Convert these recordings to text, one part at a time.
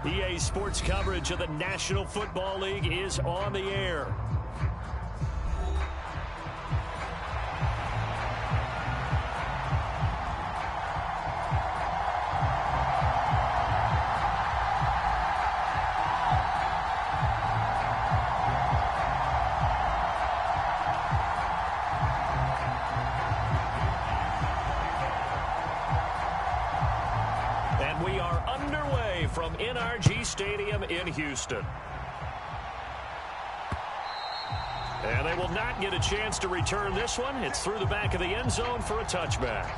EA Sports coverage of the National Football League is on the air. From NRG Stadium in Houston. And they will not get a chance to return this one. It's through the back of the end zone for a touchback.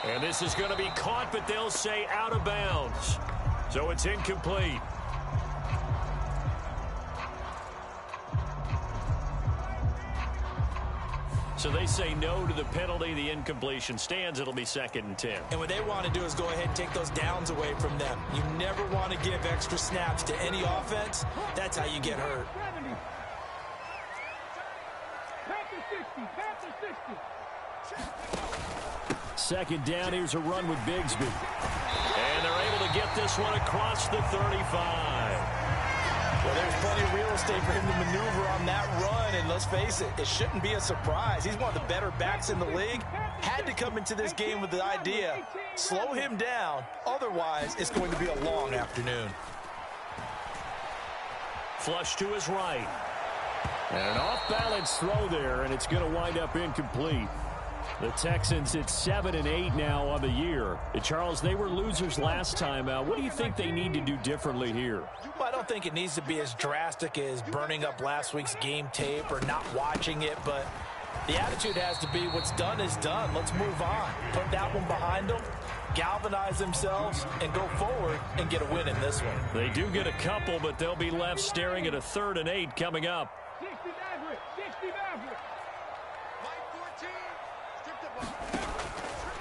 And this is going to be caught, but they'll say out of bounds. So it's incomplete. So they say no to the penalty. The incompletion stands. It'll be 2nd and 10. And what they want to do is go ahead and take those downs away from them. You never want to give extra snaps to any offense. That's how you get hurt. Second down, here's a run with Bigsby. And they're able to get this one across the 35. Well, there's plenty of real estate for him to maneuver on that run. And let's face it, it shouldn't be a surprise. He's one of the better backs in the league. Had to come into this game with the idea, slow him down. Otherwise, it's going to be a long afternoon. Flush to his right. And an off-balance throw there, and it's going to wind up incomplete. The Texans at 7-8 now on the year. Charles, they were losers last time out. What do you think they need to do differently here? Well, I don't think it needs to be as drastic as burning up last week's game tape or not watching it, but the attitude has to be what's done is done. Let's move on. Put that one behind them, galvanize themselves, and go forward and get a win in this one. They do get a couple, but they'll be left staring at a 3rd and 8 coming up.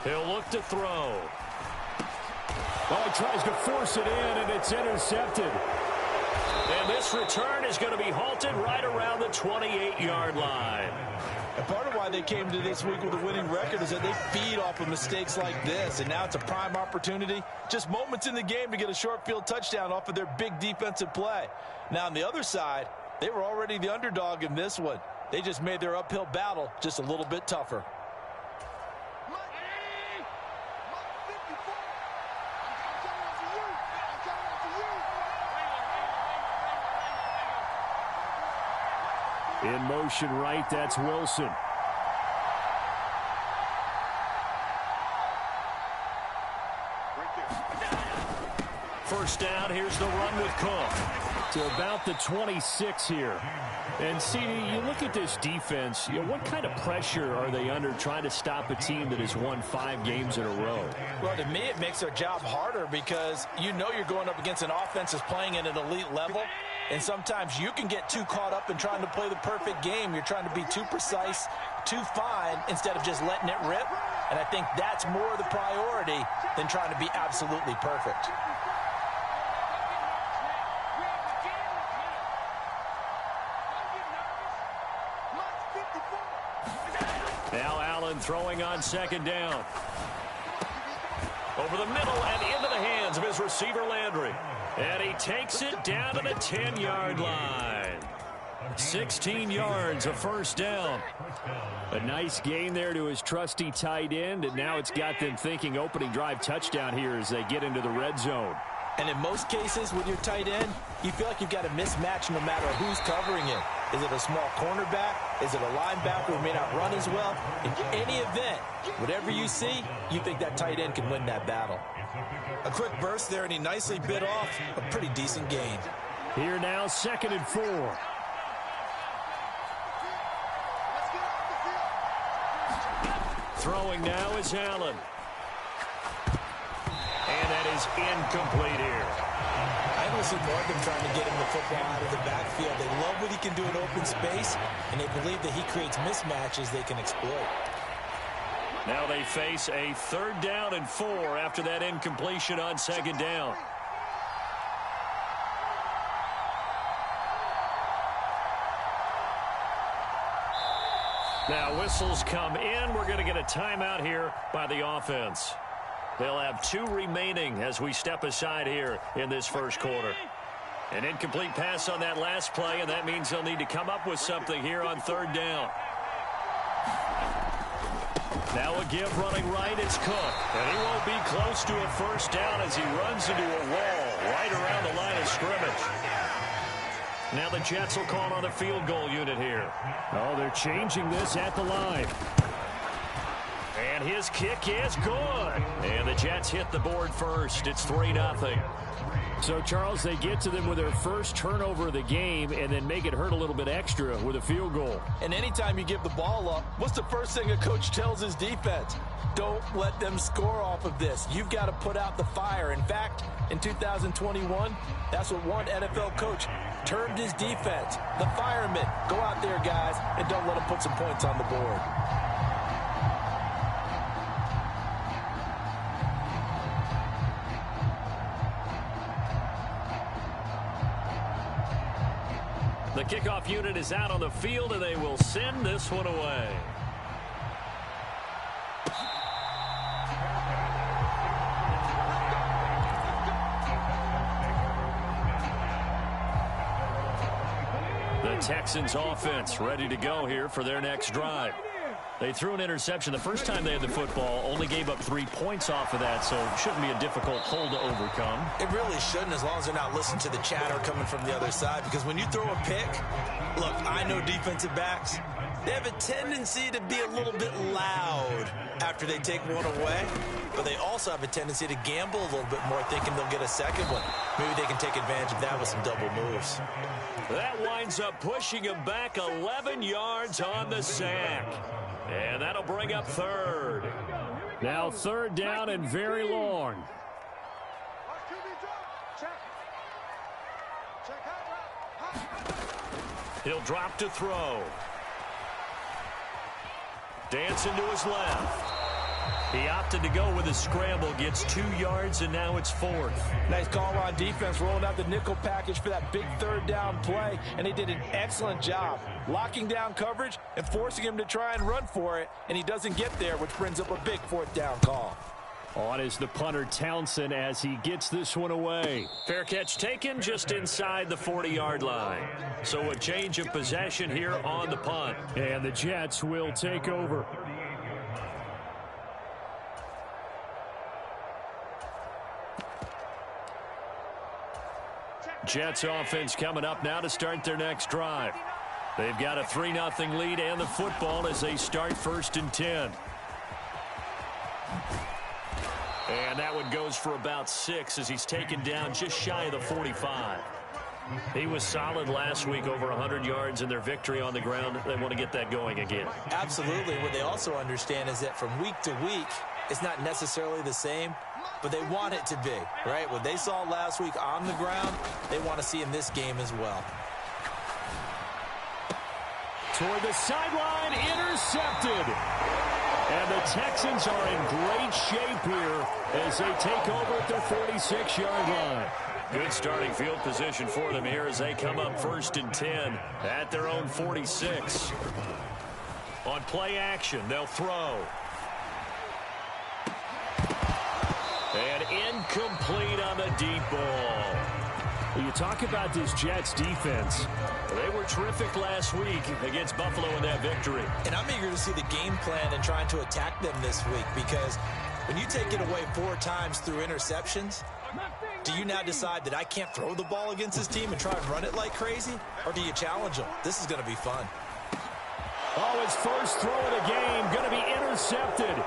He'll look to throw. Oh, he tries to force it in, and it's intercepted. And this return is going to be halted right around the 28-yard line. And part of why they came to this week with a winning record is that they feed off of mistakes like this, and now it's a prime opportunity. Just moments in the game to get a short field touchdown off of their big defensive play. Now, on the other side, they were already the underdog in this one. They just made their uphill battle just a little bit tougher. In motion right, that's Wilson. First down, here's the run with Cook. To about the 26 here. And see, you look at this defense, what kind of pressure are they under trying to stop a team that has won 5 games in a row? Well, to me, it makes their job harder because you know you're going up against an offense that's playing at an elite level. And sometimes you can get too caught up in trying to play the perfect game. You're trying to be too precise, too fine, instead of just letting it rip. And I think that's more the priority than trying to be absolutely perfect. Now Allen throwing on 2nd down. Over the middle and into the hands of his receiver Landry. And he takes it down to the 10-yard line. 16 yards, a first down. A nice gain there to his trusty tight end, and now it's got them thinking opening drive touchdown here as they get into the red zone. And in most cases with your tight end, you feel like you've got a mismatch no matter who's covering it. Is it a small cornerback? Is it a linebacker who may not run as well? In any event, whatever you see, you think that tight end can win that battle. A quick burst there, and he nicely bit off a pretty decent gain. Here now, 2nd and 4. Throwing now is Allen. And that is incomplete here. I think to see more of them trying to get him the football out of the backfield. They love what he can do in open space, and they believe that he creates mismatches they can exploit. Now they face a 3rd down and 4 after that incompletion on 2nd down. Now whistles come in. We're going to get a timeout here by the offense. They'll have 2 remaining as we step aside here in this first quarter. An incomplete pass on that last play, and that means they'll need to come up with something here on 3rd down. Now a give running right, it's Cook. And he won't be close to a 1st down as he runs into a wall right around the line of scrimmage. Now the Jets will call on a field goal unit here. Oh, they're changing this at the line. And his kick is good. And the Jets hit the board first. It's 3-0. So, Charles, they get to them with their first turnover of the game and then make it hurt a little bit extra with a field goal. And anytime you give the ball up, what's the first thing a coach tells his defense? Don't let them score off of this. You've got to put out the fire. In fact, in 2021, that's what one NFL coach termed his defense. The firemen. Go out there, guys, and don't let them put some points on the board. The kickoff unit is out on the field, and they will send this one away. The Texans offense ready to go here for their next drive. They threw an interception the first time they had the football, only gave up 3 points off of that, so it shouldn't be a difficult hole to overcome. It really shouldn't, as long as they're not listening to the chatter coming from the other side, because when you throw a pick, look, I know defensive backs, they have a tendency to be a little bit loud after they take one away, but they also have a tendency to gamble a little bit more, thinking they'll get a second one. Maybe they can take advantage of that with some double moves. That winds up pushing him back 11 yards on the sack. And that'll bring up 3rd. Now 3rd down and very long. He'll drop to throw. Dancing to his left. He opted to go with a scramble, gets 2 yards, and now it's 4th. Nice call on defense, rolling out the nickel package for that big 3rd down play, and they did an excellent job locking down coverage and forcing him to try and run for it, and he doesn't get there, which brings up a big 4th down call. On is the punter Townsend as he gets this one away. Fair catch taken just inside the 40-yard line. So a change of possession here on the punt. And the Jets will take over. Jets offense coming up now to start their next drive. They've got a 3-0 lead and the football as they start 1st and 10. And that one goes for about 6 as he's taken down just shy of the 45. He was solid last week, over 100 yards in their victory on the ground. They want to get that going again. Absolutely. What they also understand is that from week to week, it's not necessarily the same, but they want it to be, right? What they saw last week on the ground, they want to see in this game as well. Toward the sideline, intercepted. And the Texans are in great shape here as they take over at their 46-yard line. Good starting field position for them here as they come up 1st and 10 at their own 46. On play action, they'll throw. And incomplete on the deep ball. You talk about this Jets defense. They were terrific last week against Buffalo in that victory. And I'm eager to see the game plan and trying to attack them this week, because when you take it away 4 times through interceptions, do you now decide that I can't throw the ball against this team and try and run it like crazy? Or do you challenge them? This is going to be fun. Oh, his first throw of the game going to be intercepted.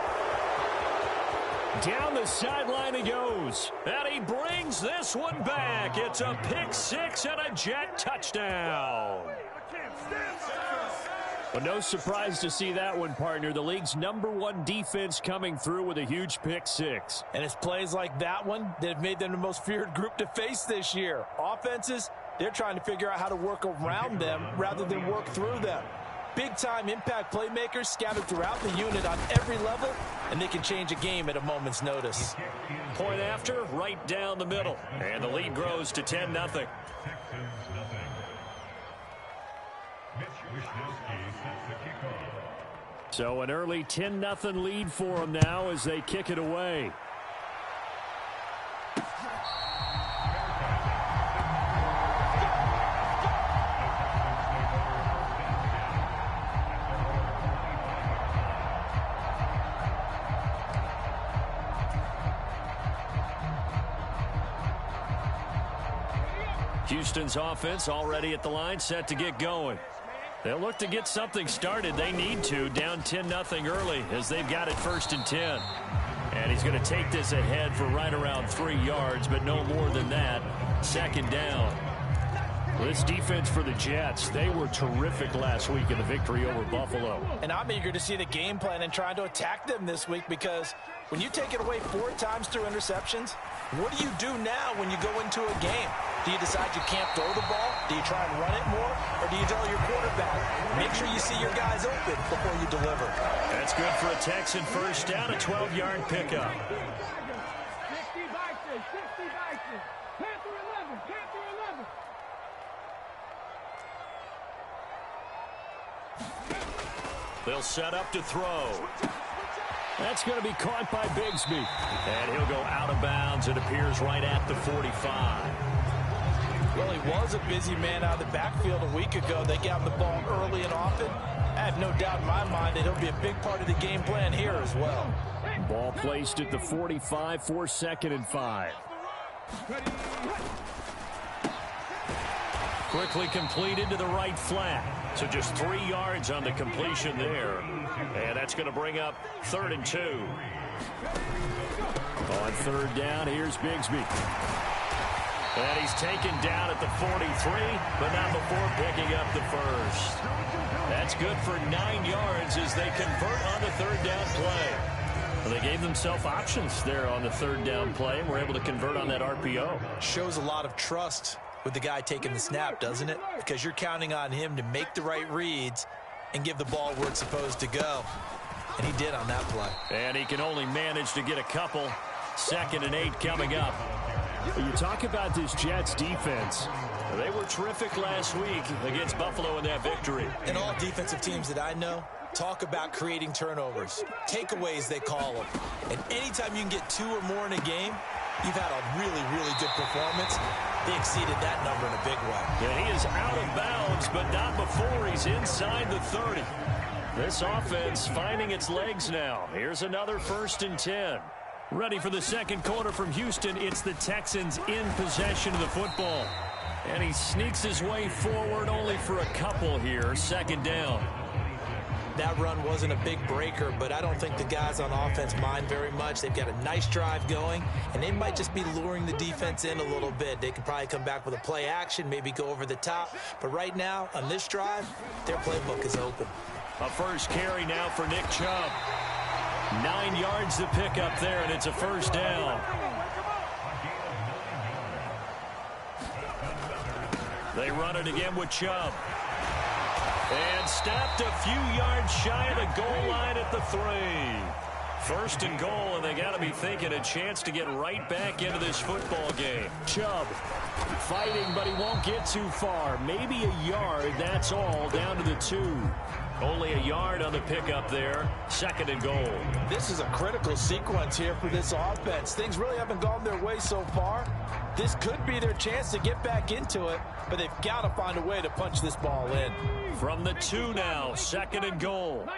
Down the sideline he goes. And he brings this one back. It's a pick 6 and a Jet touchdown. Well, no surprise to see that one, partner. The league's #1 defense coming through with a huge pick six. And it's plays like that one that have made them the most feared group to face this year. Offenses, they're trying to figure out how to work around them rather than work through them. Big-time impact playmakers scattered throughout the unit on every level, and they can change a game at a moment's notice. Point after, right down the middle. And the lead grows to 10-0. So an early 10-0 lead for them now as they kick it away. Houston's offense already at the line, set to get going. They'll look to get something started. They need to, down 10-0 early as they've got it 1st and 10. And he's going to take this ahead for right around 3 yards, but no more than that. 2nd down. This defense for the Jets, they were terrific last week in the victory over Buffalo. And I'm eager to see the game plan and trying to attack them this week, because when you take it away 4 times through interceptions, what do you do now when you go into a game? Do you decide you can't throw the ball? Do you try and run it more? Or do you tell your quarterback, make sure you see your guys open before you deliver? That's good for a Texan 1st down, a 12-yard pickup. They'll set up to throw. That's going to be caught by Bigsby. And he'll go out of bounds. It appears right at the 45. Well, he was a busy man out of the backfield a week ago. They got him the ball early and often. I have no doubt in my mind that he'll be a big part of the game plan here as well. Ball placed at the 45 for 2nd and 5. Quickly completed to the right flat. So just 3 yards on the completion there. And that's going to bring up 3rd and 2. On 3rd down, here's Bigsby. And he's taken down at the 43, but not before picking up the 1st. That's good for 9 yards as they convert on the 3rd down play. Well, they gave themselves options there on the 3rd down play and were able to convert on that RPO. Shows a lot of trust with the guy taking the snap, doesn't it? Because you're counting on him to make the right reads and give the ball where it's supposed to go. And he did on that play. And he can only manage to get a couple. 2nd and 8 coming up. You talk about this Jets defense. They were terrific last week against Buffalo in that victory. And all defensive teams that I know talk about creating turnovers. Takeaways, they call them. And anytime you can get 2 or more in a game, you've had a really, really good performance. They exceeded that number in a big way. And he is out of bounds, but not before he's inside the 30. This offense finding its legs now. Here's another 1st and 10. Ready for the 2nd quarter from Houston. It's the Texans in possession of the football. And he sneaks his way forward only for a couple here. 2nd down. That run wasn't a big breaker, but I don't think the guys on offense mind very much. They've got a nice drive going, and they might just be luring the defense in a little bit. They could probably come back with a play action, maybe go over the top. But right now, on this drive, their playbook is open. A 1st carry now for Nick Chubb. 9 yards to pick up there, and it's a 1st down. They run it again with Chubb. And stopped a few yards shy of the goal line at the 3. 1st and goal, and they got to be thinking a chance to get right back into this football game. Chubb fighting, but he won't get too far. Maybe a yard, that's all, down to the 2. Only a yard on the pickup there. 2nd and goal. This is a critical sequence here for this offense. Things really haven't gone their way so far. This could be their chance to get back into it, but they've got to find a way to punch this ball in. From the 2 now, 2nd and goal.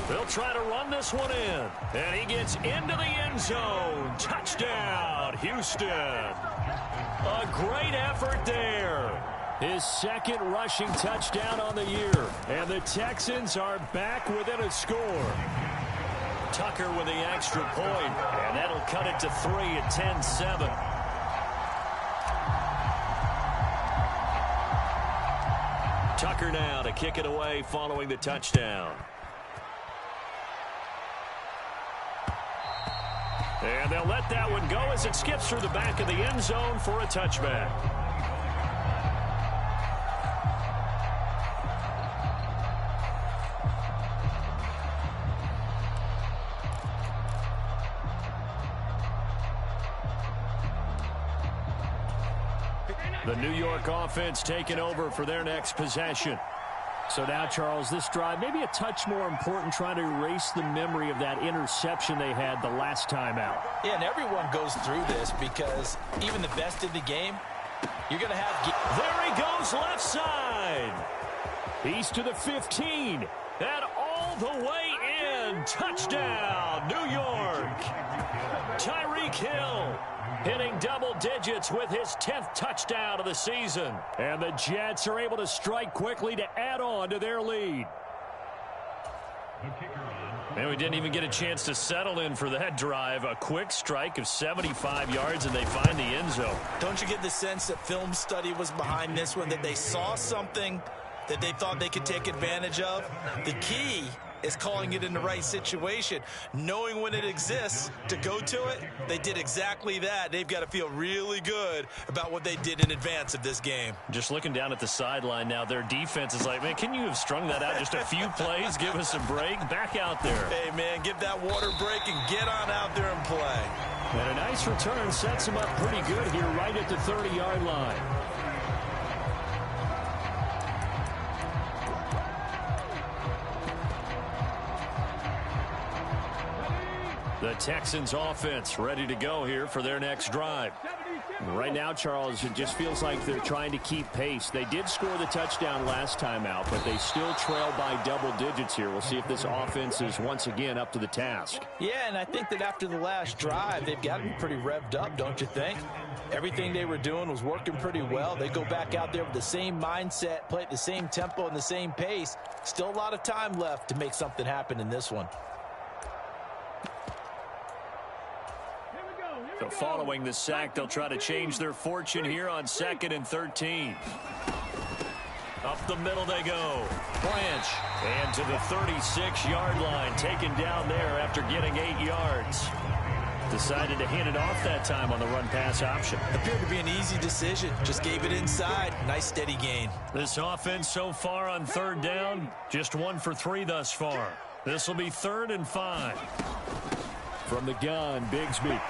They'll try to run this one in. And he gets into the end zone. Touchdown, Houston. A great effort there. His 2nd rushing touchdown on the year. And the Texans are back within a score. Tucker with the extra point. And that'll cut it to 3 at 10-7. Tucker now to kick it away following the touchdown. And they'll let that one go as it skips through the back of the end zone for a touchback. The New York offense taking over for their next possession. So now, Charles, this drive maybe a touch more important, trying to erase the memory of that interception they had the last time out. Yeah, and everyone goes through this because even the best in the game, you're going to have... There he goes left side. He's to the 15. And all the way in. Touchdown, New York. Tyreek Hill hitting double digits with his 10th touchdown of the season. And the Jets are able to strike quickly to add on to their lead. And we didn't even get a chance to settle in for that drive. A quick strike of 75 yards, and they find the end zone. Don't you get the sense that film study was behind this one, that they saw something that they thought they could take advantage of? The key is calling it in the right situation, knowing when it exists to go to it. They did exactly that. They've got to feel really good about what they did in advance of this game. Just looking down at the sideline now, their defense is like, man, can you have strung that out just a few plays? Give us a break. Back out there. Hey, man, give that water break and get on out there and play. And a nice return sets him up pretty good here right at the 30-yard line. The Texans offense ready to go here for their next drive. Right now, Charles, it just feels like they're trying to keep pace. They did score the touchdown last time out, but they still trail by double digits here. We'll see if this offense is once again up to the task. Yeah, and I think that after the last drive, they've got to be pretty revved up, don't you think? Everything they were doing was working pretty well. They go back out there with the same mindset, play at the same tempo and the same pace. Still a lot of time left to make something happen in this one. So following the sack, they'll try to change their fortune here on 2nd and 13. Up the middle they go. Branch. And to the 36-yard line, taken down there after getting 8 yards. Decided to hand it off that time on the run-pass option. Appeared to be an easy decision. Just gave it inside. Nice steady gain. This offense so far on 3rd down, just 1 for 3 thus far. This will be 3rd and 5. From the gun, Bigsby.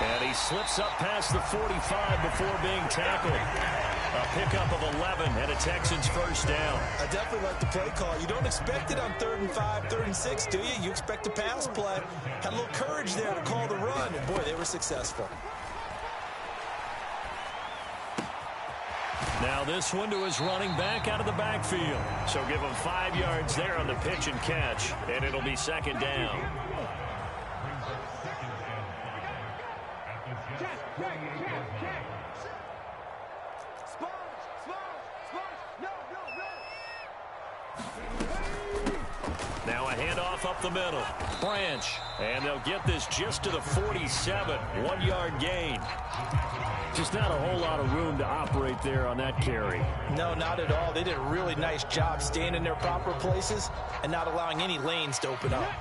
And he slips up past the 45 before being tackled. A pickup of 11 and a Texans first down. I definitely like the play call. You don't expect it on 3rd and 5, 3rd and 6, do you? You expect a pass play. Had a little courage there to call the run, and boy, they were successful. Now this one to his running back out of the backfield. So give him 5 yards there on the pitch and catch, and it'll be 2nd down. Now a handoff up the middle. Branch. And they'll get this just to the 47. 1-yard gain. Just not a whole lot of room to operate there on that carry. No, not at all. They did a really nice job staying in their proper places and not allowing any lanes to open up.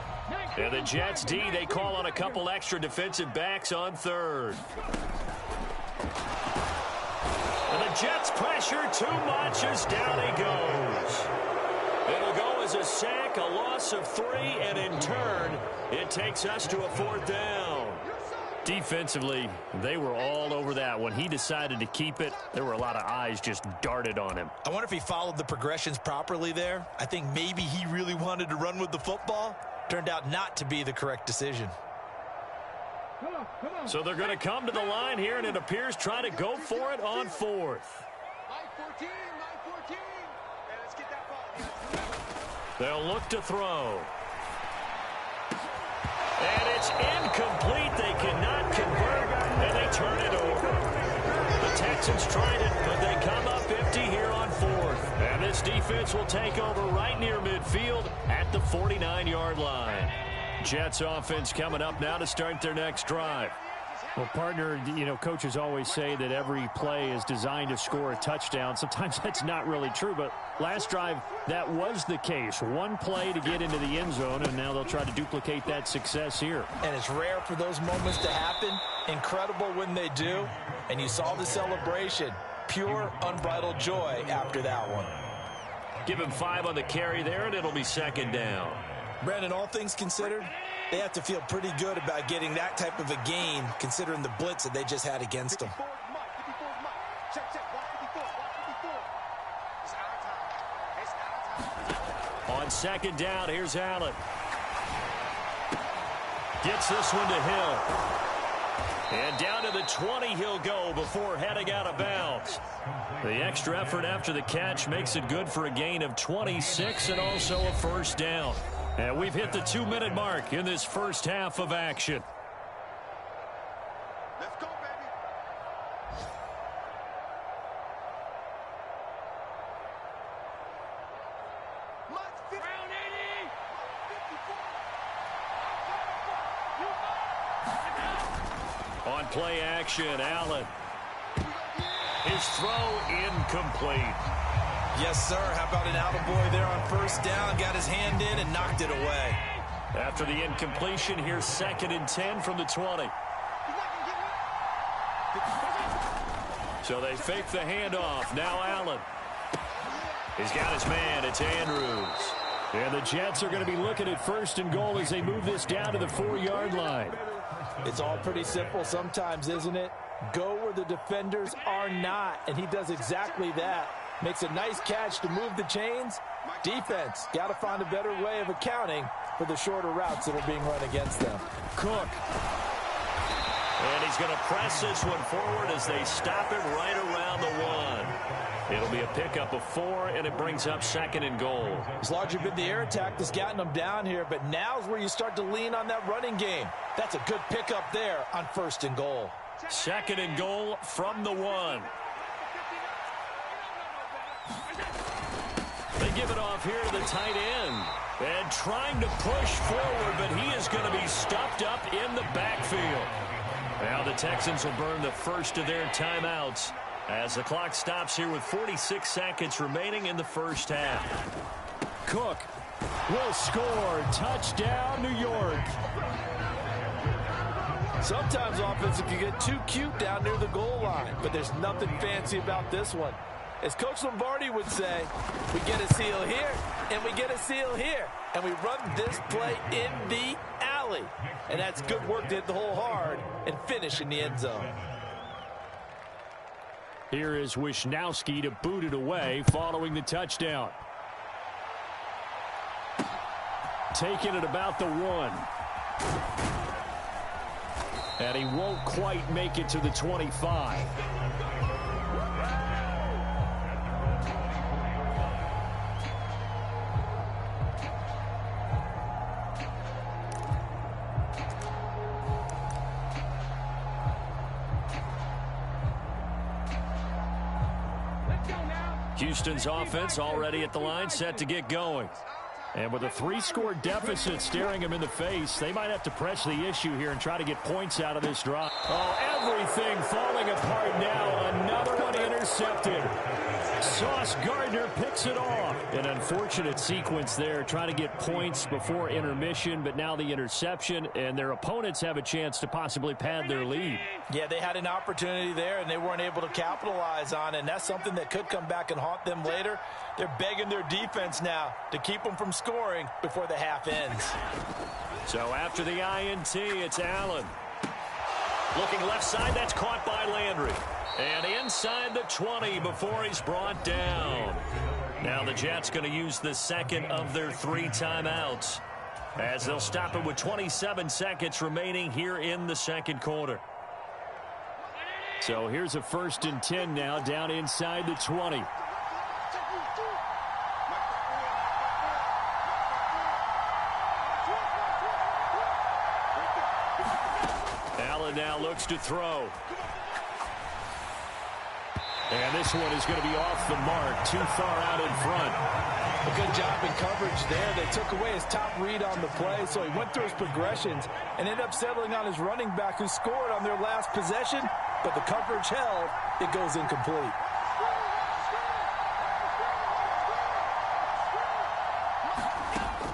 And the Jets D, they call on a couple extra defensive backs on 3rd. And the Jets pressure too much as down he goes. It'll go as a sack, a loss of 3, and in turn, it takes us to a 4th down. Defensively, they were all over that. When he decided to keep it, there were a lot of eyes just darted on him. I wonder if he followed the progressions properly there. I think maybe he really wanted to run with the football. Turned out not to be the correct decision. So they're going to come to the line here, and it appears try to go for it on 4th. They'll look to throw. And it's incomplete. They cannot convert, and they turn it over. The Texans tried it, but they come up empty here on 4th. And this defense will take over right near midfield at the 49-yard line. Jets offense coming up now to start their next drive. Well, partner, you know, coaches always say that every play is designed to score a touchdown. Sometimes that's not really true, but last drive, that was the case. One play to get into the end zone, and now they'll try to duplicate that success here. And it's rare for those moments to happen. Incredible when they do. And you saw the celebration. Pure, unbridled joy after that one. Give him 5 on the carry there, and it'll be second down. Brandon, all things considered, they have to feel pretty good about getting that type of a gain, considering the blitz that they just had against them. On second down, here's Allen. Gets this one to Hill. And down to the 20 he'll go before heading out of bounds. The extra effort after the catch makes it good for a gain of 26 and also a first down. And we've hit the 2-minute mark in this first half of action. Let's go, baby. Round 80. On play action, Allen. His throw incomplete. Yes, sir. How about an attaboy there on first down? Got his hand in and knocked it away. After the incompletion, here's 2nd and 10 from the 20. So they fake the handoff. Now Allen. He's got his man. It's Andrews. And the Jets are going to be looking at 1st and goal as they move this down to the 4-yard line. It's all pretty simple sometimes, isn't it? Go where the defenders are not, and he does exactly that. Makes a nice catch to move the chains. Defense, got to find a better way of accounting for the shorter routes that are being run against them. Cook. And he's going to press this one forward as they stop him right around the 1. It'll be a pickup of 4, and it brings up 2nd and goal. It's largely been the air attack that's gotten them down here, but now's where you start to lean on that running game. That's a good pickup there on 1st and goal. 2nd and goal from the 1. They give it off here to the tight end. And trying to push forward, but he is going to be stuffed up in the backfield. Now the Texans will burn the first of their timeouts as the clock stops here with 46 seconds remaining in the first half. Cook will score. Touchdown, New York. Sometimes offense can get too cute down near the goal line, but there's nothing fancy about this one. As Coach Lombardi would say, we get a seal here, and we get a seal here. And we run this play in the alley. And that's good work to hit the hole hard and finish in the end zone. Here is Wisnowski to boot it away following the touchdown. Taking it about the 1. And he won't quite make it to the 25. Houston's offense already at the line, set to get going. And with a 3-score deficit staring him in the face, they might have to press the issue here and try to get points out of this drive. Oh, everything falling apart now. Another one intercepted. Sauce Gardner picks it off. An unfortunate sequence there, trying to get points before intermission, but now the interception, and their opponents have a chance to possibly pad their lead. Yeah, they had an opportunity there, and they weren't able to capitalize on it, and that's something that could come back and haunt them later. They're begging their defense now to keep them from scoring before the half ends. So after the INT, it's Allen. Looking left side, that's caught by Landry. And inside the 20 before he's brought down. Now the Jets going to use the second of their 3 timeouts as they'll stop it with 27 seconds remaining here in the second quarter. So here's a 1st and 10 now down inside the 20. Allen now looks to throw. And this one is going to be off the mark, too far out in front. A good job in coverage there. They took away his top read on the play, so he went through his progressions and ended up settling on his running back who scored on their last possession, but the coverage held. It goes incomplete.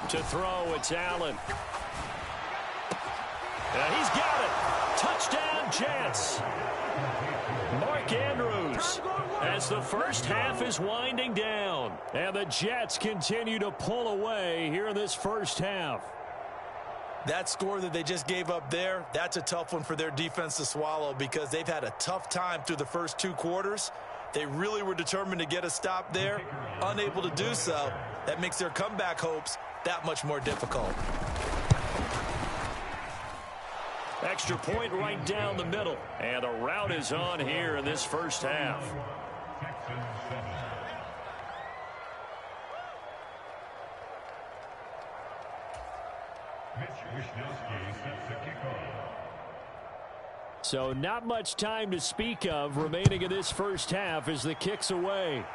To throw, it's Allen. He's got it. Touchdown, Jets. Mark Andrews as the first half is winding down. And the Jets continue to pull away here in this first half. That score that they just gave up there, that's a tough one for their defense to swallow because they've had a tough time through the first 2 quarters. They really were determined to get a stop there, unable to do so. That makes their comeback hopes that much more difficult. Extra point right down the middle. And a rout is on here in this first half. So not much time to speak of remaining in this first half as the kick's away.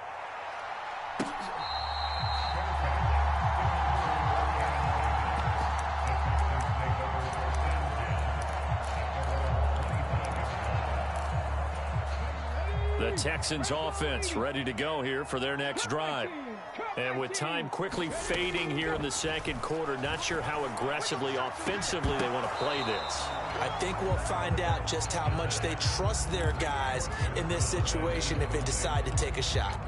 The Texans offense ready to go here for their next drive. And with time quickly fading here in the second quarter, not sure how aggressively, offensively they want to play this. I think we'll find out just how much they trust their guys in this situation if they decide to take a shot.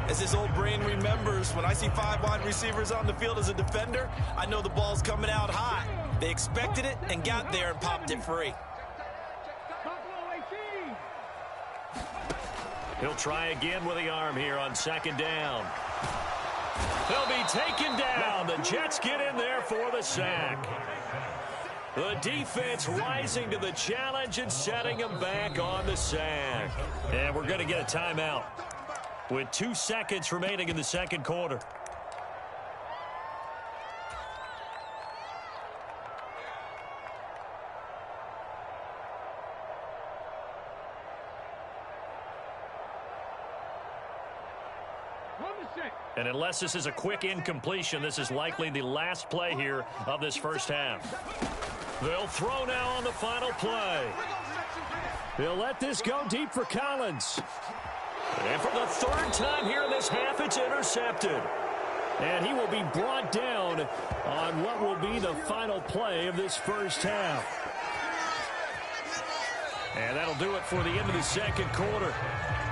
As this old brain remembers, when I see 5 wide receivers on the field as a defender, I know the ball's coming out hot. They expected it and got there and popped it free. He'll try again with the arm here on second down. He'll be taken down. The Jets get in there for the sack. The defense rising to the challenge and setting him back on the sack. And we're going to get a timeout with 2 seconds remaining in the second quarter. And unless this is a quick incompletion, this is likely the last play here of this first half. They'll throw now on the final play. They'll let this go deep for Collins. And for the 3rd time here in this half, it's intercepted. And he will be brought down on what will be the final play of this first half. And that'll do it for the end of the second quarter.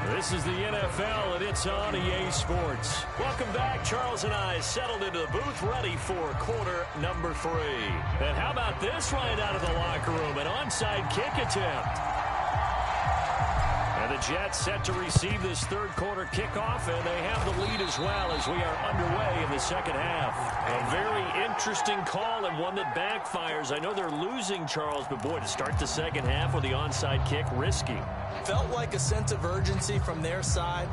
This is the NFL, and it's on EA Sports. Welcome back. Charles and I settled into the booth, ready for quarter number 3. And how about this right out of the locker room? An onside kick attempt. And the Jets set to receive this third quarter kickoff, and they have the lead as well as we are underway in the second half. A very interesting call and one that backfires. I know they're losing, Charles, but boy, to start the second half with the onside kick, risky. Felt like a sense of urgency from their side,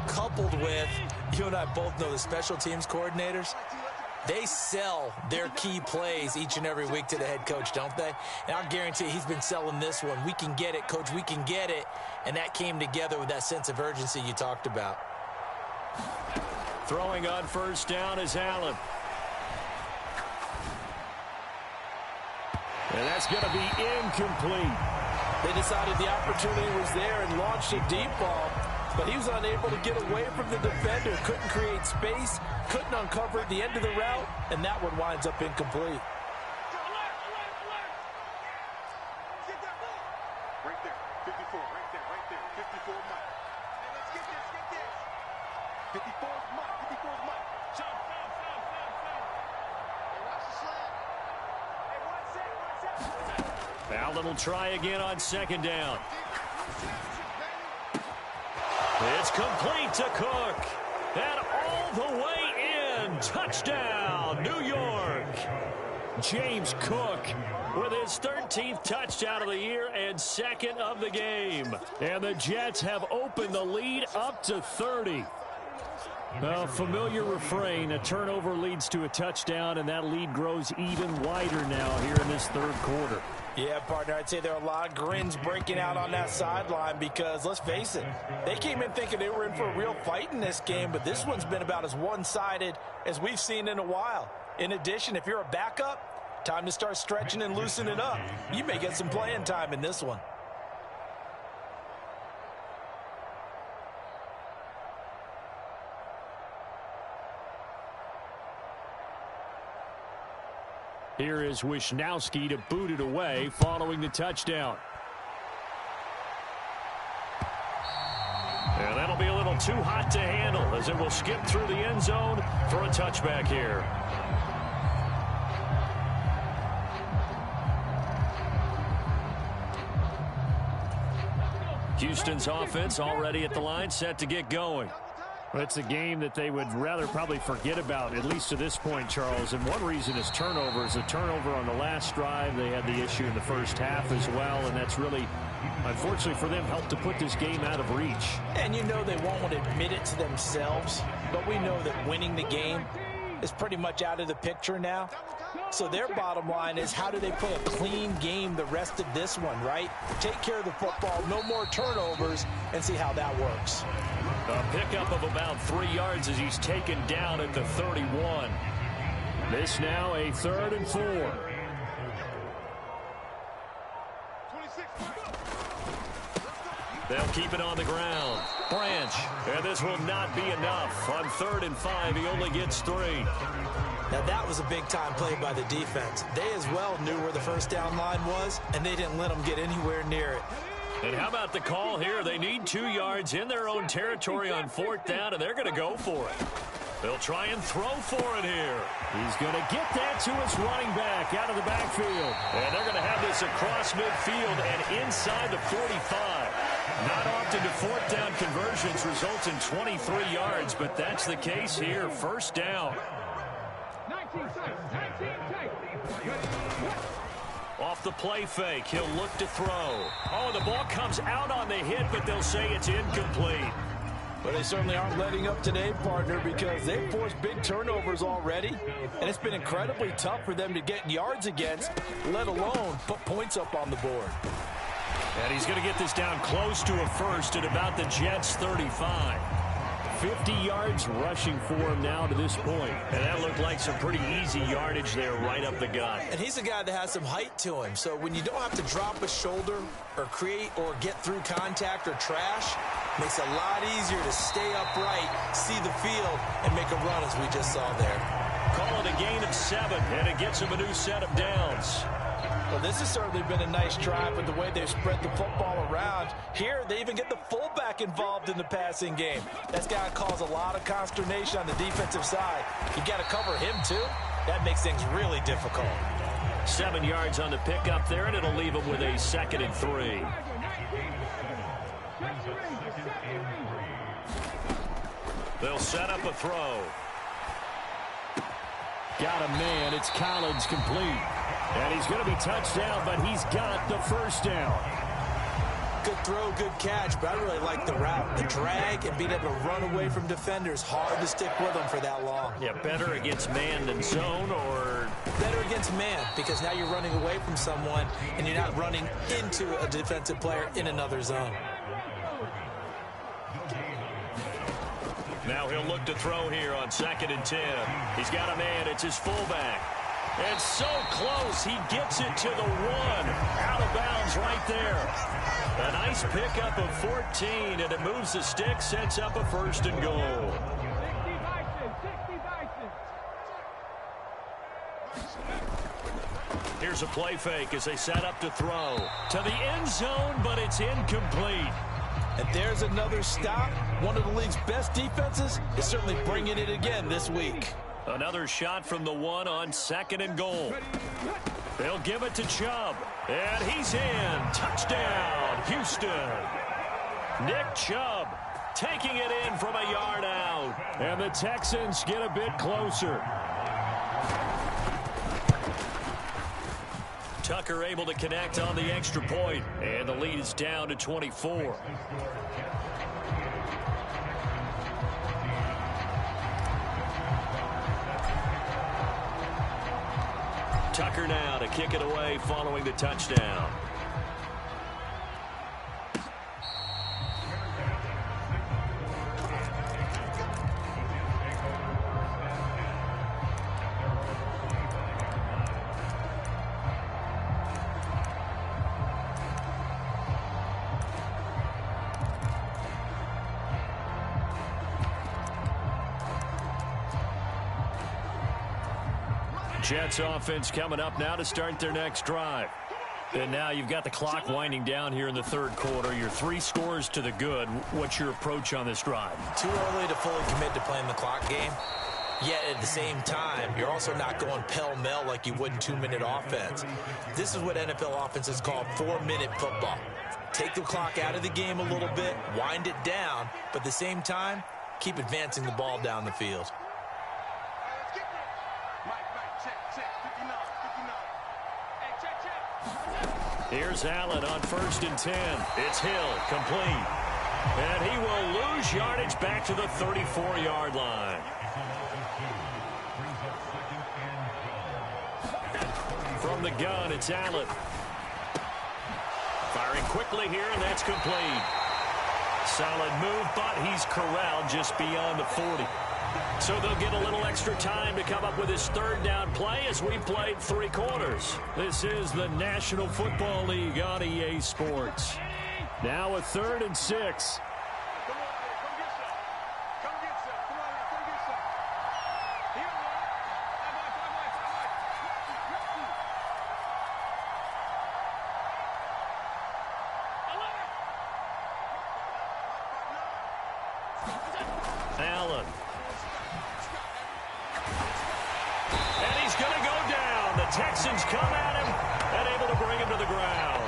coupled with, you and I both know the special teams coordinators, they sell their key plays each and every week to the head coach, don't they? And I guarantee he's been selling this one. We can get it, coach, we can get it. And that came together with that sense of urgency you talked about. Throwing on first down is Allen. And that's going to be incomplete. They decided the opportunity was there and launched a deep ball, but he was unable to get away from the defender, couldn't create space, couldn't uncover the end of the route, and that one winds up incomplete. Right there, 54, right there, 54 Mike. Hey, let's get this. 54 is Mike, 54 is Mike. Jump. Hey, watch the slant. Hey, watch it. Allen will try again on second down. It's complete to Cook. And all the way in. Touchdown, New York. James Cook with his 13th touchdown of the year and 2nd of the game. And the Jets have opened the lead up to 30. A familiar refrain, a turnover leads to a touchdown, and that lead grows even wider now here in this third quarter. Yeah, partner, I'd say there are a lot of grins breaking out on that sideline because, let's face it, they came in thinking they were in for a real fight in this game, but this one's been about as one-sided as we've seen in a while. In addition, if you're a backup, time to start stretching and loosening up. You may get some playing time in this one. Here is Wisnowski to boot it away following the touchdown. And that'll be a little too hot to handle as it will skip through the end zone for a touchback here. Houston's offense already at the line, set to get going. Well, it's a game that they would rather probably forget about, at least to this point, Charles. And one reason is turnovers. A turnover on the last drive. They had the issue in the first half as well, and that's really, unfortunately for them, helped to put this game out of reach. And you know they won't admit it to themselves, but we know that winning the game is pretty much out of the picture now. So their bottom line is, how do they play a clean game the rest of this one, right? Take care of the football, no more turnovers, and see how that works. A pickup of about 3 yards as he's taken down at the 31. This now a 3rd and 4. They'll keep it on the ground. Branch. And this will not be enough. On 3rd and 5, he only gets 3. Now that was a big-time play by the defense. They as well knew where the first down line was, and they didn't let them get anywhere near it. And how about the call here? They need 2 yards in their own territory on 4th down, and they're going to go for it. They'll try and throw for it here. He's going to get that to his running back out of the backfield. And they're going to have this across midfield and inside the 45. Not often do 4th down conversions result in 23 yards, but that's the case here. 1st down. 19 seconds. 19 seconds. Off the play fake, he'll look to throw. Oh, the ball comes out on the hit, but they'll say it's incomplete. But they certainly aren't letting up today, partner, because they've forced big turnovers already, and it's been incredibly tough for them to get yards against, let alone put points up on the board. And he's going to get this down close to a first at about the Jets' 35. 50 yards rushing for him now to this point. And that looked like some pretty easy yardage there right up the gut. And he's a guy that has some height to him. So when you don't have to drop a shoulder or create or get through contact or trash, makes it a lot easier to stay upright, see the field, and make a run as we just saw there. Call it a gain of 7, and it gets him a new set of downs. Well, this has certainly been a nice drive with the way they've spread the football around. Here, they even get the fullback involved in the passing game. That's got to cause a lot of consternation on the defensive side. You got to cover him, too. That makes things really difficult. 7 yards on the pickup there, and it'll leave him with a 2nd and 3. They'll set up a throw. Got a man. It's Collins complete. And he's going to be touched down, but he's got the 1st down. Good throw, good catch, but I really like the route. The drag and being able to run away from defenders. Hard to stick with them for that long. Yeah, better against man than zone, or better against man, because now you're running away from someone and you're not running into a defensive player in another zone. Now he'll look to throw here on 2nd and 10. He's got a man. It's his fullback. And so close. He gets it to the 1. Out of bounds right there. A nice pickup of 14, and it moves the stick, sets up a 1st and goal. Here's a play fake as they set up to throw. To the end zone, but it's incomplete. And there's another stop. One of the league's best defenses is certainly bringing it again this week. Another shot from the 1 on 2nd and goal. They'll give it to Chubb. And he's in. Touchdown, Houston. Nick Chubb taking it in from a yard out. And the Texans get a bit closer. Tucker able to connect on the extra point. And the lead is down to 24. Tucker now to kick it away following the touchdown. Jets offense coming up now to start their next drive. And now you've got the clock winding down here in the third quarter. You're 3 scores to the good. What's your approach on this drive? Too early to fully commit to playing the clock game. Yet at the same time, you're also not going pell-mell like you would in 2-minute offense. This is what NFL offenses call 4-minute football. Take the clock out of the game a little bit, wind it down, but at the same time, keep advancing the ball down the field. Here's Allen on 1st and 10. It's Hill, complete. And he will lose yardage back to the 34-yard line. From the gun, it's Allen. Firing quickly here, and that's complete. Solid move, but he's corralled just beyond the 40. So they'll get a little extra time to come up with his third down play as we played 3 quarters. This is the National Football League on EA Sports. Now a 3rd and 6. Allen. And he's going to go down. The Texans come at him and able to bring him to the ground.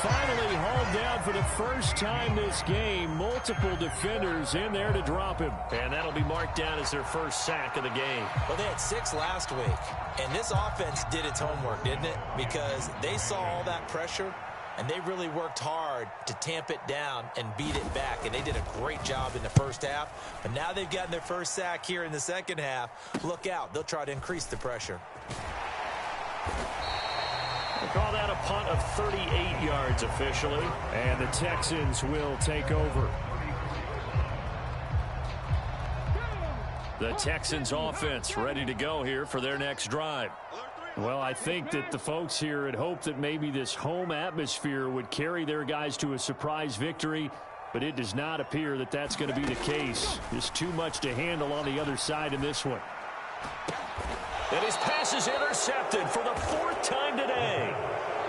Finally hauled down for the first time this game. Multiple defenders in there to drop him. And that'll be marked down as their first sack of the game. Well, they had 6 last week. And this offense did its homework, didn't it? Because they saw all that pressure, and they really worked hard to tamp it down and beat it back. And they did a great job in the first half. But now they've gotten their first sack here in the second half. Look out. They'll try to increase the pressure. We'll call that a punt of 38 yards officially. And the Texans will take over. The Texans offense ready to go here for their next drive. Well, I think that the folks here had hoped that maybe this home atmosphere would carry their guys to a surprise victory, but it does not appear that that's going to be the case. There's too much to handle on the other side in this one. And his pass is intercepted for the 4th time today.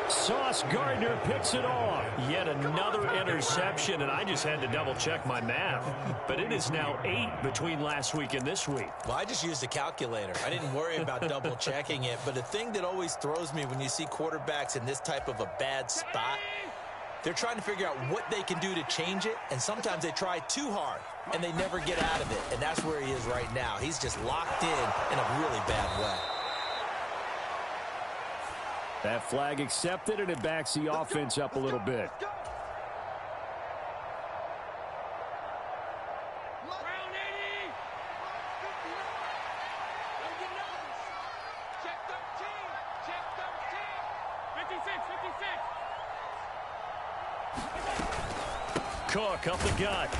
Sauce Gardner picks it off. Yet another interception, and I just had to double-check my math. But it is now 8 between last week and this week. Well, I just used a calculator. I didn't worry about double-checking it. But the thing that always throws me when you see quarterbacks in this type of a bad spot, they're trying to figure out what they can do to change it, and sometimes they try too hard, and they never get out of it. And that's where he is right now. He's just locked in a really bad way. That flag accepted, and it backs the offense up a little bit. Cook up the gut,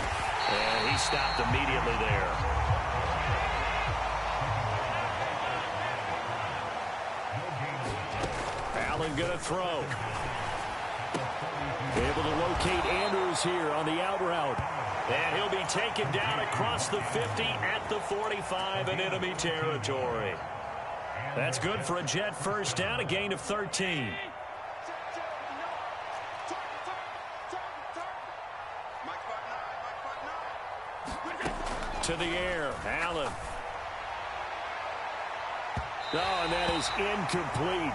and he stopped immediately there. Allen going to throw. Able to locate Andrews here on the out route. And he'll be taken down across the 50 at the 45 in enemy territory. That's good for a Jet first down, a gain of 13. To the air, Allen. Oh, and that is incomplete.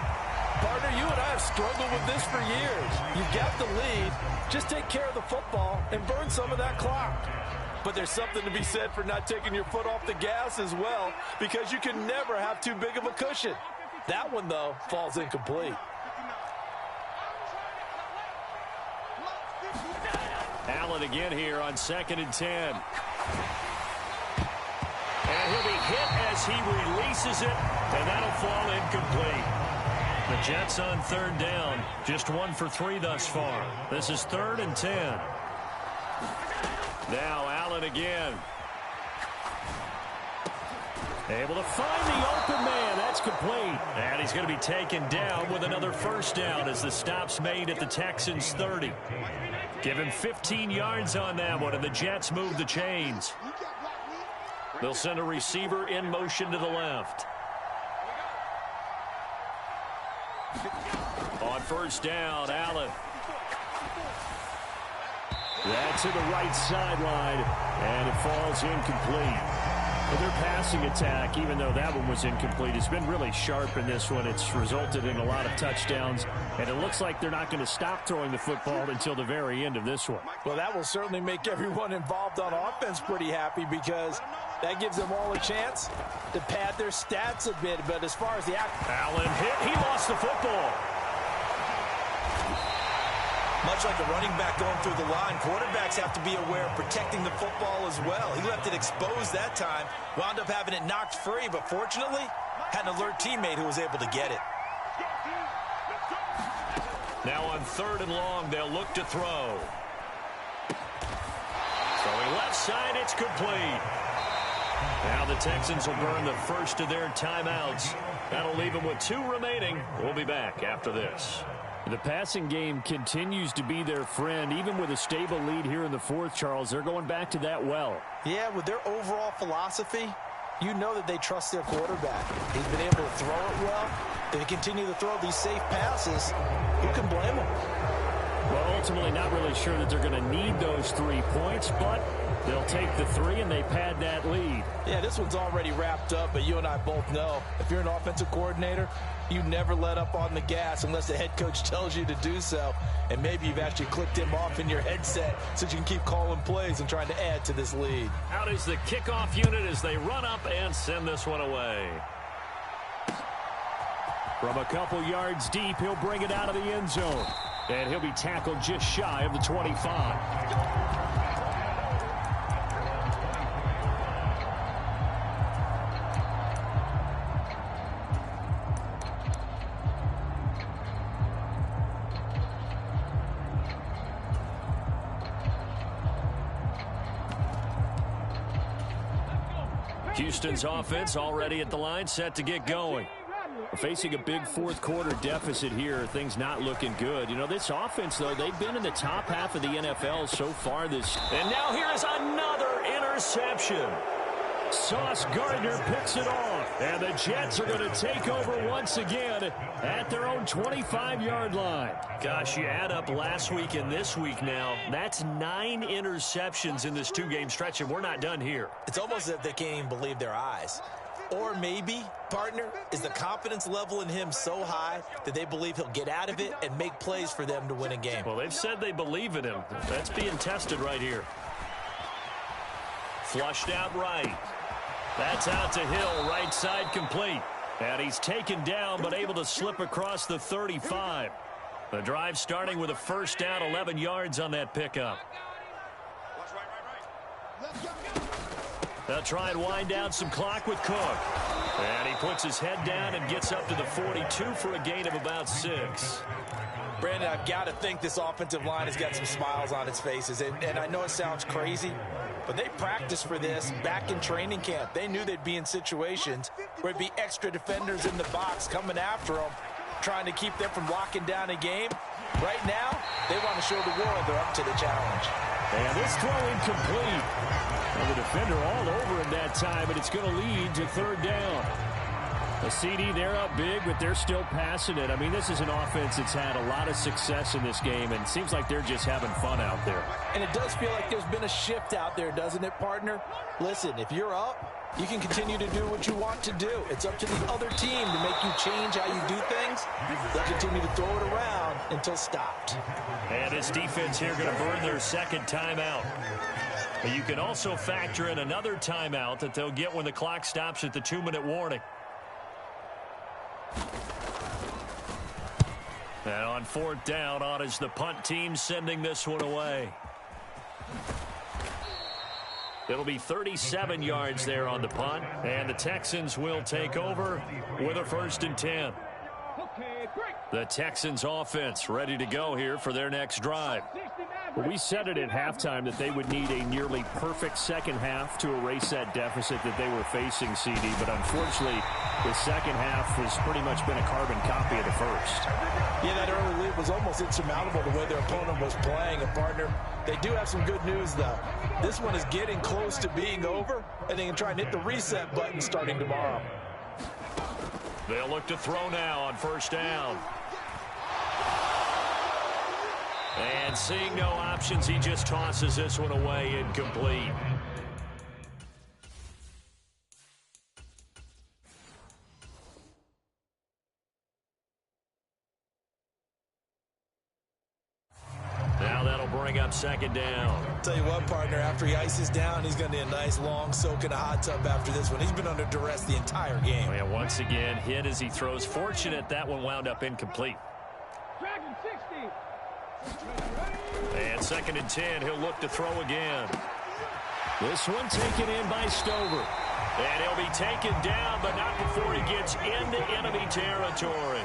Partner, you and I have struggled with this for years. You've got the lead. Just take care of the football and burn some of that clock. But there's something to be said for not taking your foot off the gas as well, because you can never have too big of a cushion. That one, though, falls incomplete. Allen again here on 2nd and 10. And he'll be hit as he releases it, and that'll fall incomplete. The Jets on third down. Just 1 for 3 thus far. This is 3rd and 10. Now Allen again. Able to find the open man. That's complete. And he's going to be taken down with another first down as the stop's made at the Texans' 30. Give him 15 yards on that one, and the Jets move the chains. They'll send a receiver in motion to the left. On first down, Allen. That's to the right sideline, and it falls incomplete. But their passing attack, even though that one was incomplete, has been really sharp in this one. It's resulted in a lot of touchdowns, and it looks like they're not going to stop throwing the football until the very end of this one. Well, that will certainly make everyone involved on offense pretty happy because that gives them all a chance to pad their stats a bit. But as far as the Allen hit, he lost the football. Much like a running back going through the line, quarterbacks have to be aware of protecting the football as well. He left it exposed that time, wound up having it knocked free, but fortunately, had an alert teammate who was able to get it. Now on 3rd and long, they'll look to throw. Throwing left side, it's complete. Now the Texans will burn the first of their timeouts. That'll leave them with 2 remaining. We'll be back after this. The passing game continues to be their friend. Even with a stable lead here in the 4th, Charles, they're going back to that well. Yeah, with their overall philosophy, you know that they trust their quarterback. He's been able to throw it well. They continue to throw these safe passes. Who can blame them? Well, ultimately not really sure that they're going to need those 3 points, but they'll take the 3 and they pad that lead. Yeah, this one's already wrapped up, but you and I both know if you're an offensive coordinator, you never let up on the gas unless the head coach tells you to do so. And maybe you've actually clicked him off in your headset so you can keep calling plays and trying to add to this lead. Out is the kickoff unit as they run up and send this one away. From a couple yards deep, he'll bring it out of the end zone. And he'll be tackled just shy of the 25. Houston's offense already at the line, set to get going. Facing a big 4th quarter deficit here, things not looking good. You know, this offense, though, they've been in the top half of the NFL so far this. And now here's another interception. Sauce Gardner picks it off, and the Jets are going to take over once again at their own 25-yard line. Gosh, you add up last week and this week now, that's 9 interceptions in this 2-game stretch, and we're not done here. It's almost as if they can't even believe their eyes. Or maybe, partner, is the confidence level in him so high that they believe he'll get out of it and make plays for them to win a game. Well, they've said they believe in him. That's being tested right here. Flushed out right. That's out to Hill, right side complete. And he's taken down but able to slip across the 35. The drive starting with a first down, 11 yards on that pickup. They'll try and wind down some clock with Cook. And he puts his head down and gets up to the 42 for a gain of about 6. Brandon, I've got to think this offensive line has got some smiles on its faces. And I know it sounds crazy, but they practiced for this back in training camp. They knew they'd be in situations where it'd be extra defenders in the box coming after them, trying to keep them from locking down a game. Right now, they want to show the world they're up to the challenge. And this throw incomplete. And the defender all over him that time, but it's going to lead to 3rd down. A CD, they're up big, but they're still passing it. I mean, this is an offense that's had a lot of success in this game, and it seems like they're just having fun out there. And it does feel like there's been a shift out there, doesn't it, partner? Listen, if you're up, you can continue to do what you want to do. It's up to the other team to make you change how you do things. They'll continue to throw it around until stopped. And this defense here going to burn their 2nd timeout. But you can also factor in another timeout that they'll get when the clock stops at the 2-minute warning. And on 4th down, on is the punt team sending this one away. It'll be 37 yards there on the punt, and the Texans will take over with a 1st and 10. The Texans offense ready to go here for their next drive. Well, we said it at halftime that they would need a nearly perfect second half to erase that deficit that they were facing, CD. But unfortunately, the second half has pretty much been a carbon copy of the first. Yeah, that early lead was almost insurmountable the way their opponent was playing. And, partner, they do have some good news, though. This one is getting close to being over, and they can try and hit the reset button starting tomorrow. They'll look to throw now on first down. And seeing no options, he just tosses this one away, incomplete. Now that'll bring up second down. Tell you what, partner, after he ices down, he's going to need a nice long soak in a hot tub after this one. He's been under duress the entire game. And once again, hit as he throws. Fortunate that one wound up incomplete. And 2nd and 10, he'll look to throw again. This one taken in by Stover. And he'll be taken down, but not before he gets into enemy territory.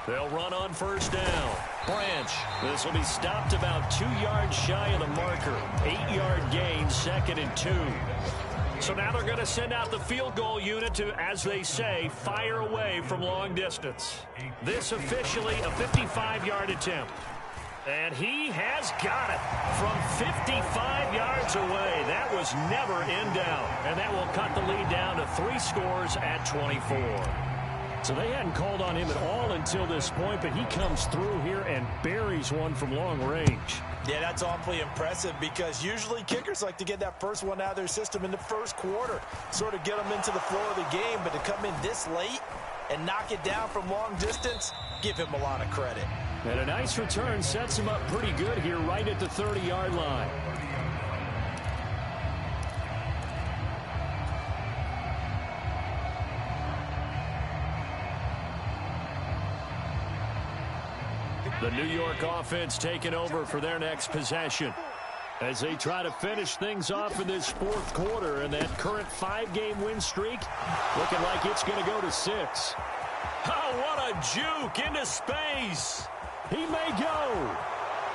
They'll run on first down. Branch. This will be stopped about 2 yards shy of the marker. 8-yard gain, 2nd and 2. So now they're going to send out the field goal unit to, as they say, fire away from long distance. This officially a 55-yard attempt. And he has got it from 55 yards away. That was never in doubt. And that will cut the lead down to 3 scores at 24. So they hadn't called on him at all until this point, but he comes through here and buries one from long range. Yeah, that's awfully impressive because usually kickers like to get that first one out of their system in the first quarter, sort of get them into the flow of the game, but to come in this late and knock it down from long distance, give him a lot of credit. And a nice return sets him up pretty good here right at the 30-yard line. The New York offense taking over for their next possession as they try to finish things off in this fourth quarter, and that current 5-game win streak looking like it's going to go to 6. Oh, what a juke into space. He may go.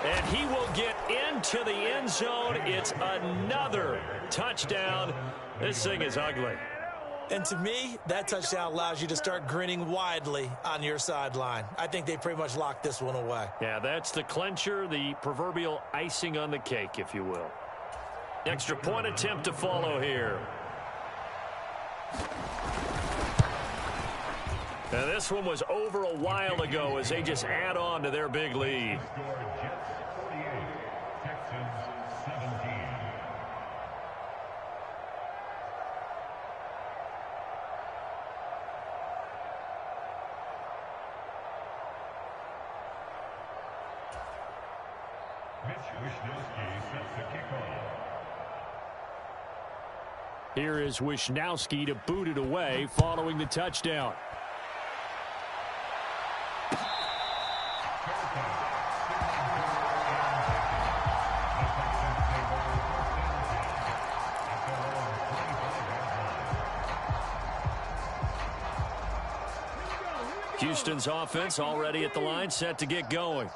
And he will get into the end zone. It's another touchdown. This thing is ugly. And to me, that touchdown allows you to start grinning widely on your sideline. I think they pretty much locked this one away. Yeah, that's the clincher, the proverbial icing on the cake, if you will. Extra point attempt to follow here. Now, this one was over a while ago as they just add on to their big lead. Here is Wisnowski to boot it away following the touchdown. Houston's offense already at the line, set to get going.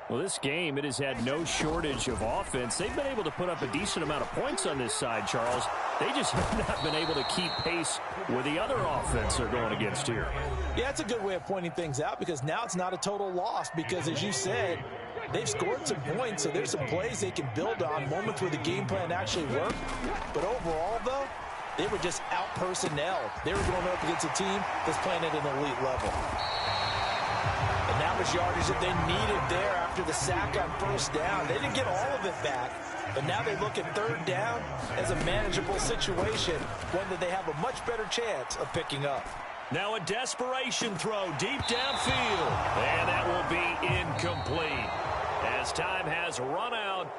Well, this game, it has had no shortage of offense. They've been able to put up a decent amount of points on this side, Charles. They just have not been able to keep pace with the other offense they're going against here. Yeah, that's a good way of pointing things out because now it's not a total loss because, as you said, they've scored some points, so there's some plays they can build on, moments where the game plan actually worked. But overall, though, they were just out-personnelled. They were going up against a team that's playing at an elite level. And that was yardage that they needed there after the sack on first down. They didn't get all of it back, but now they look at third down as a manageable situation, one that they have a much better chance of picking up. Now a desperation throw deep downfield, and that will be incomplete as time has run out.